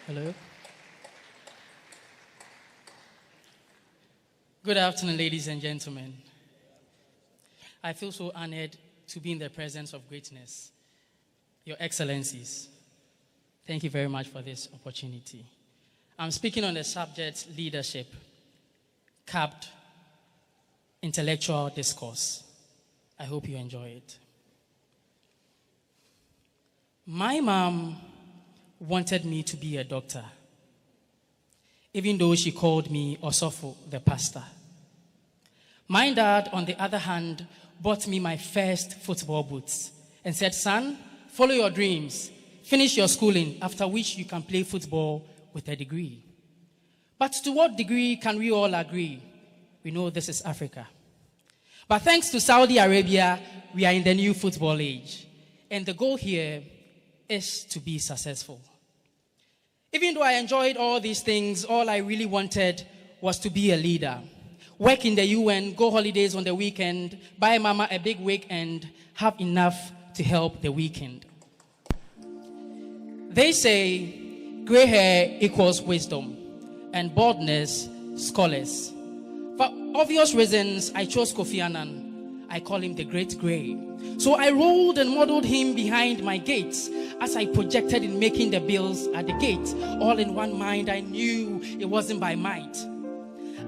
Hello. Good afternoon, ladies and gentlemen. I feel so honored to be in the presence of greatness, Your Excellencies. Thank you very much for this opportunity. I'm speaking on the subject leadership, capped intellectual discourse. I hope you enjoy it. My mom wanted me to be a doctor, even though she called me Osofo, the pastor. My dad, on the other hand, bought me my first football boots and said, son, follow your dreams, finish your schooling, after which you can play football with a degree. But to what degree can we all agree? We know this is Africa. But thanks to Saudi Arabia, we are in the new football age. And the goal here is to be successful. Even though I enjoyed all these things, all I really wanted was to be a leader. Work in the UN, go holidays on the weekend, buy mama a big weekend, have enough to help the weekend. They say gray hair equals wisdom and baldness, scholars. For obvious reasons, I chose Kofi Annan. I call him the Great Gray. So I rolled and modeled him behind my gates as I projected in making the bills at the gate. All in one mind, I knew it wasn't by might.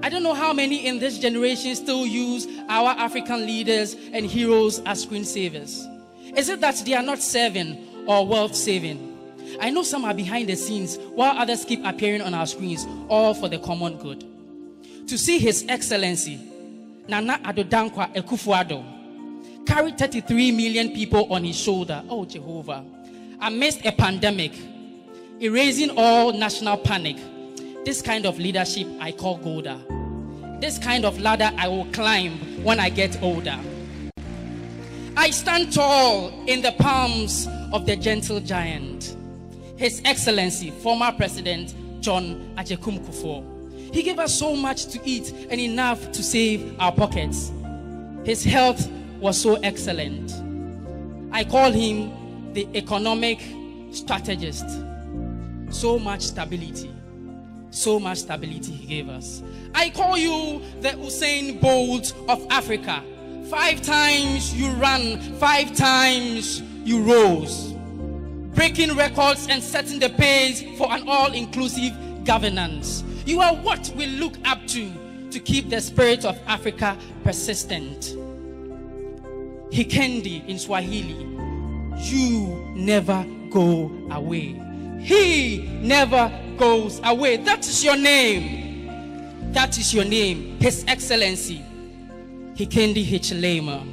I don't know how many in this generation still use our African leaders and heroes as screensavers. Is it that they are not serving or wealth saving? I know some are behind the scenes while others keep appearing on our screens, all for the common good. To see His Excellency, Nana Addo Dankwa Akufo-Addo, carry 33 million people on his shoulder, oh Jehovah, amidst a pandemic, erasing all national panic. This kind of leadership I call Golda. This kind of ladder I will climb when I get older. I stand tall in the palms of the gentle giant, His Excellency, former President John Agyekum Kufuor. He gave us so much to eat and enough to save our pockets. His health was so excellent. I call him the economic strategist. So much stability he gave us. I call you the Usain Bolt of Africa. 5 times you ran, 5 times you rose, breaking records and setting the pace for an all-inclusive governance. You are what we look up to keep the spirit of Africa persistent. Hikendi in Swahili, you never go away. He never goes away. That is your name. That is your name, His Excellency Hikendi Hichilema.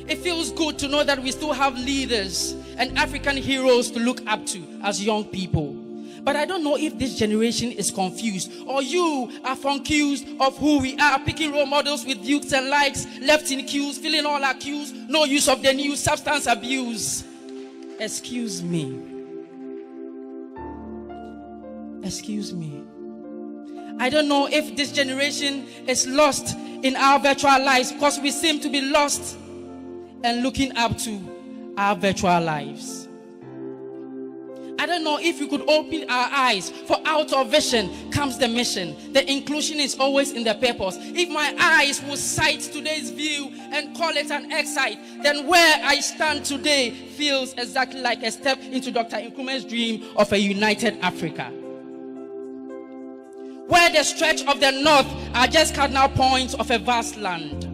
It feels good to know that we still have leaders and African heroes to look up to as young people. But I don't know if this generation is confused or you are confused of who we are, picking role models with views and likes, left in queues, filling all our queues, no use of the news, substance abuse. Excuse me. Excuse me. I don't know if this generation is lost in our virtual lives because we seem to be lost and looking up to our virtual lives. I don't know if we could open our eyes, for out of vision comes the mission. The inclusion is always in the purpose. If my eyes will sight today's view and call it an excite, then where I stand today feels exactly like a step into Dr. Nkrumah's dream of a united Africa, where the stretch of the north are just cardinal points of a vast land,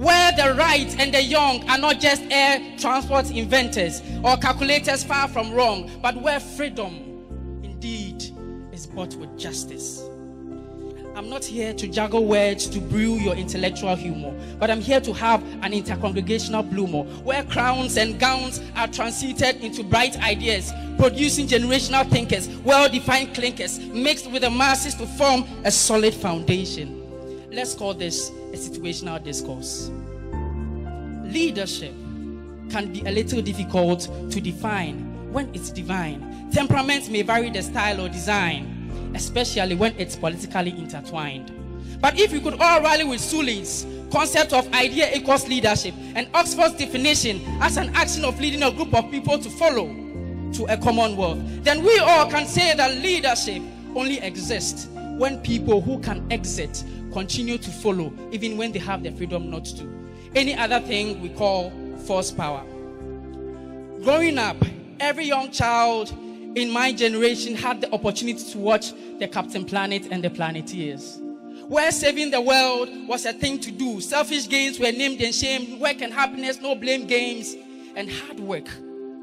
where the right and the young are not just air transport inventors or calculators far from wrong, but where freedom indeed is bought with justice. I'm not here to juggle words to brew your intellectual humor, but I'm here to have an intercongregational bloomer, where crowns and gowns are transited into bright ideas, producing generational thinkers, well-defined clinkers, mixed with the masses to form a solid foundation. Let's call this a situational discourse. Leadership can be a little difficult to define when it's divine. Temperaments may vary the style or design, especially when it's politically intertwined. But if we could all rally with Suli's concept of idea equals leadership and Oxford's definition as an action of leading a group of people to follow, to a commonwealth, then we all can say that leadership only exists when people who can exit continue to follow, even when they have the freedom not to. Any other thing we call force power. Growing up, every young child in my generation had the opportunity to watch the Captain Planet and the Planeteers, where saving the world was a thing to do. Selfish gains were named and shamed. Work and happiness, no blame games. And hard work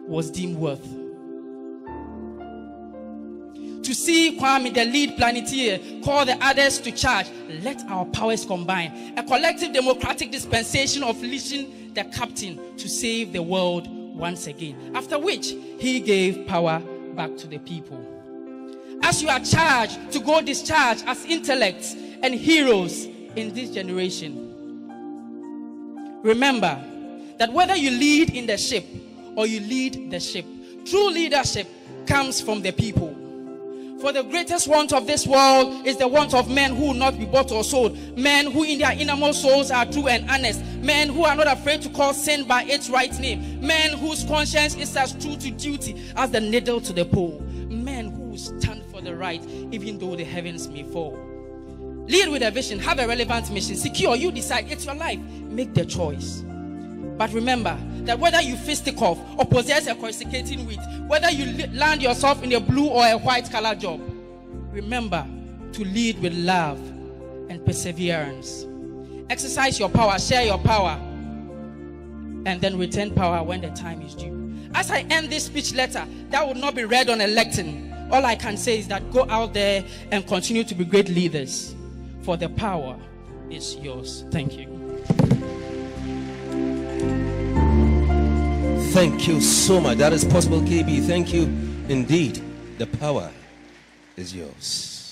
was deemed worth. To see Kwame, the lead Planeteer, call the others to charge, let our powers combine. A collective democratic dispensation of leashing the captain to save the world once again. After which, he gave power back to the people. As you are charged to go discharge as intellects and heroes in this generation, remember that whether you lead in the ship or you lead the ship, true leadership comes from the people. For the greatest want of this world is the want of men who will not be bought or sold, men who in their innermost souls are true and honest, men who are not afraid to call sin by its right name, men whose conscience is as true to duty as the needle to the pole, men who stand for the right even though the heavens may fall. Lead with a vision, have a relevant mission, secure, you decide, it's your life, make the choice. But remember that whether you fisticuff or possess a coruscating wit, whether you land yourself in a blue or a white collar job, remember to lead with love and perseverance. Exercise your power, share your power, and then return power when the time is due. As I end this speech letter, that would not be read on a lectern. All I can say is that go out there and continue to be great leaders, for the power is yours. Thank you. Thank you so much. That is possible, KB. Thank you indeed. The power is yours.